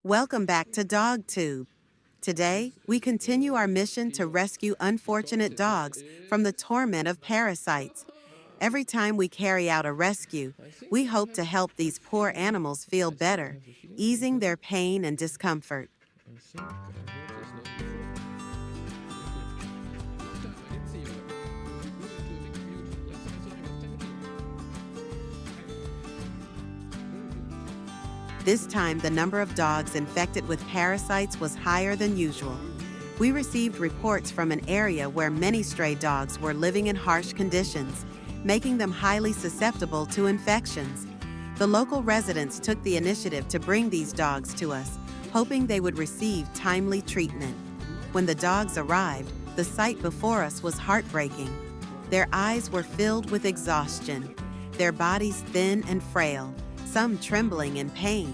Welcome back to DogTube. Today, we continue our mission to rescue unfortunate dogs from the torment of parasites. Every time we carry out a rescue, we hope to help these poor animals feel better, easing their pain and discomfort. This time, the number of dogs infected with parasites was higher than usual. We received reports from an area where many stray dogs were living in harsh conditions, making them highly susceptible to infections. The local residents took the initiative to bring these dogs to us, hoping they would receive timely treatment. When the dogs arrived, the sight before us was heartbreaking. Their eyes were filled with exhaustion, their bodies thin and frail, some trembling in pain.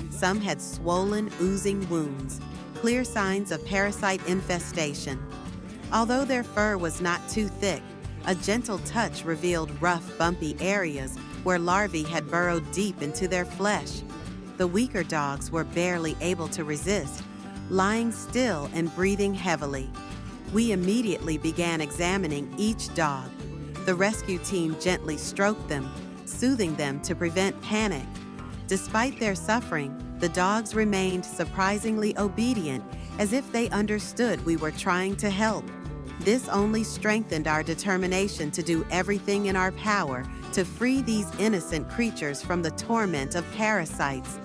Some had swollen, oozing wounds, clear signs of parasite infestation. Although their fur was not too thick, a gentle touch revealed rough, bumpy areas where larvae had burrowed deep into their flesh. The weaker dogs were barely able to resist, lying still and breathing heavily. We immediately began examining each dog. The rescue team gently stroked them, soothing them to prevent panic. Despite their suffering, the dogs remained surprisingly obedient, as if they understood we were trying to help. This only strengthened our determination to do everything in our power to free these innocent creatures from the torment of parasites.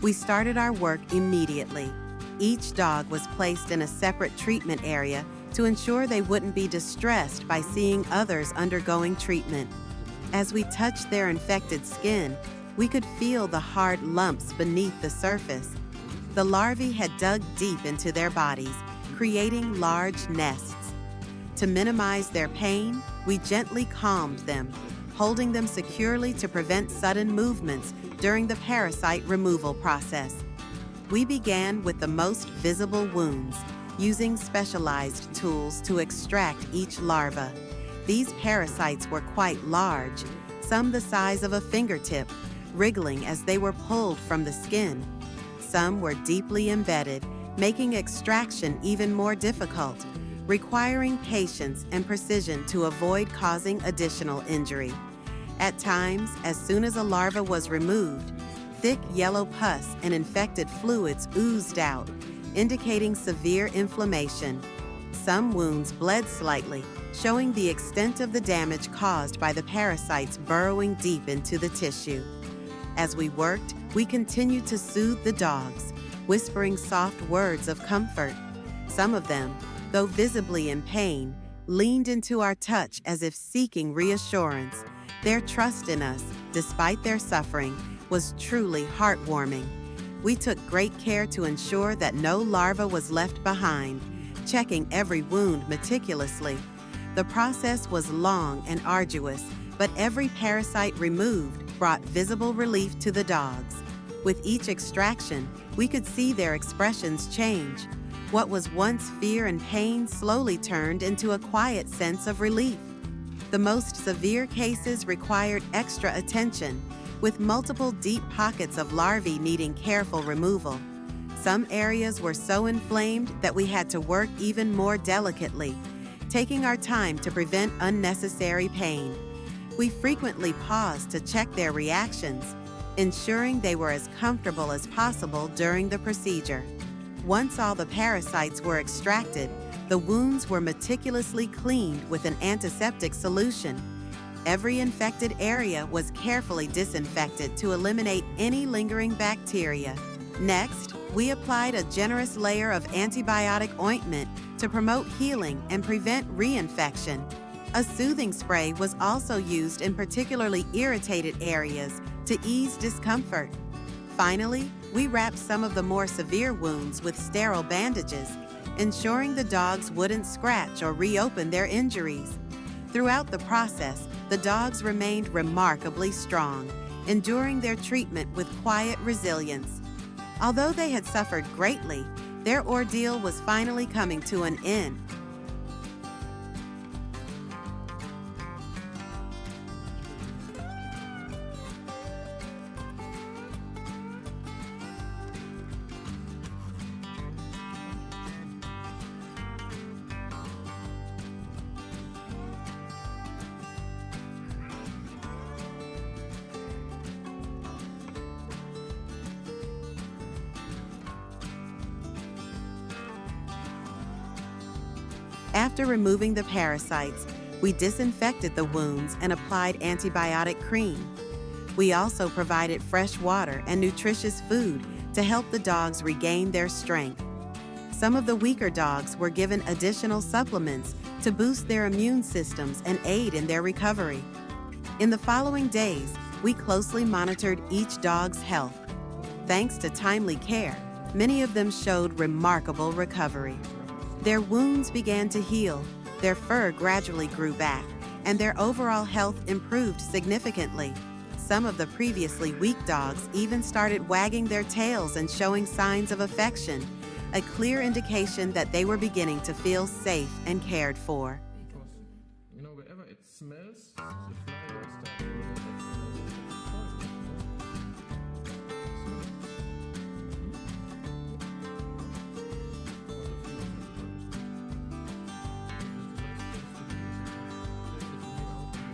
We started our work immediately. Each dog was placed in a separate treatment area to ensure they wouldn't be distressed by seeing others undergoing treatment. As we touched their infected skin, we could feel the hard lumps beneath the surface. The larvae had dug deep into their bodies, creating large nests. To minimize their pain, we gently calmed them, holding them securely to prevent sudden movements during the parasite removal process. We began with the most visible wounds, using specialized tools to extract each larva. These parasites were quite large, some the size of a fingertip, wriggling as they were pulled from the skin. Some were deeply embedded, making extraction even more difficult, requiring patience and precision to avoid causing additional injury. At times, as soon as a larva was removed, thick yellow pus and infected fluids oozed out, indicating severe inflammation. Some wounds bled slightly, showing the extent of the damage caused by the parasites burrowing deep into the tissue. As we worked, we continued to soothe the dogs, whispering soft words of comfort. Some of them, though visibly in pain, leaned into our touch as if seeking reassurance. Their trust in us, despite their suffering, was truly heartwarming. We took great care to ensure that no larva was left behind, checking every wound meticulously. The process was long and arduous, but every parasite removed brought visible relief to the dogs. With each extraction, we could see their expressions change. What was once fear and pain slowly turned into a quiet sense of relief. The most severe cases required extra attention, with multiple deep pockets of larvae needing careful removal. Some areas were so inflamed that we had to work even more delicately, taking our time to prevent unnecessary pain. We frequently paused to check their reactions, ensuring they were as comfortable as possible during the procedure. Once all the parasites were extracted, the wounds were meticulously cleaned with an antiseptic solution. Every infected area was carefully disinfected to eliminate any lingering bacteria. Next, we applied a generous layer of antibiotic ointment to promote healing and prevent reinfection. A soothing spray was also used in particularly irritated areas to ease discomfort. Finally, we wrapped some of the more severe wounds with sterile bandages, ensuring the dogs wouldn't scratch or reopen their injuries. Throughout the process, the dogs remained remarkably strong, enduring their treatment with quiet resilience. Although they had suffered greatly, their ordeal was finally coming to an end. After removing the parasites, we disinfected the wounds and applied antibiotic cream. We also provided fresh water and nutritious food to help the dogs regain their strength. Some of the weaker dogs were given additional supplements to boost their immune systems and aid in their recovery. In the following days, we closely monitored each dog's health. Thanks to timely care, many of them showed remarkable recovery. Their wounds began to heal, their fur gradually grew back, and their overall health improved significantly. Some of the previously weak dogs even started wagging their tails and showing signs of affection, a clear indication that they were beginning to feel safe and cared for. Because, wherever it smells, the fly will start to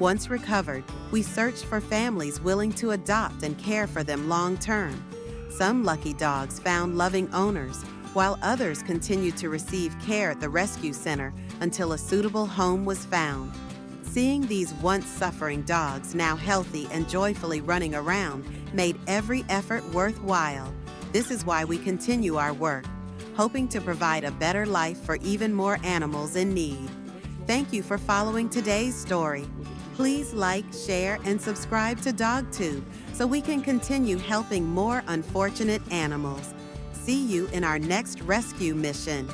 Once recovered, we searched for families willing to adopt and care for them long term. Some lucky dogs found loving owners, while others continued to receive care at the rescue center until a suitable home was found. Seeing these once suffering dogs now healthy and joyfully running around made every effort worthwhile. This is why we continue our work, hoping to provide a better life for even more animals in need. Thank you for following today's story. Please like, share, and subscribe to DogTube so we can continue helping more unfortunate animals. See you in our next rescue mission.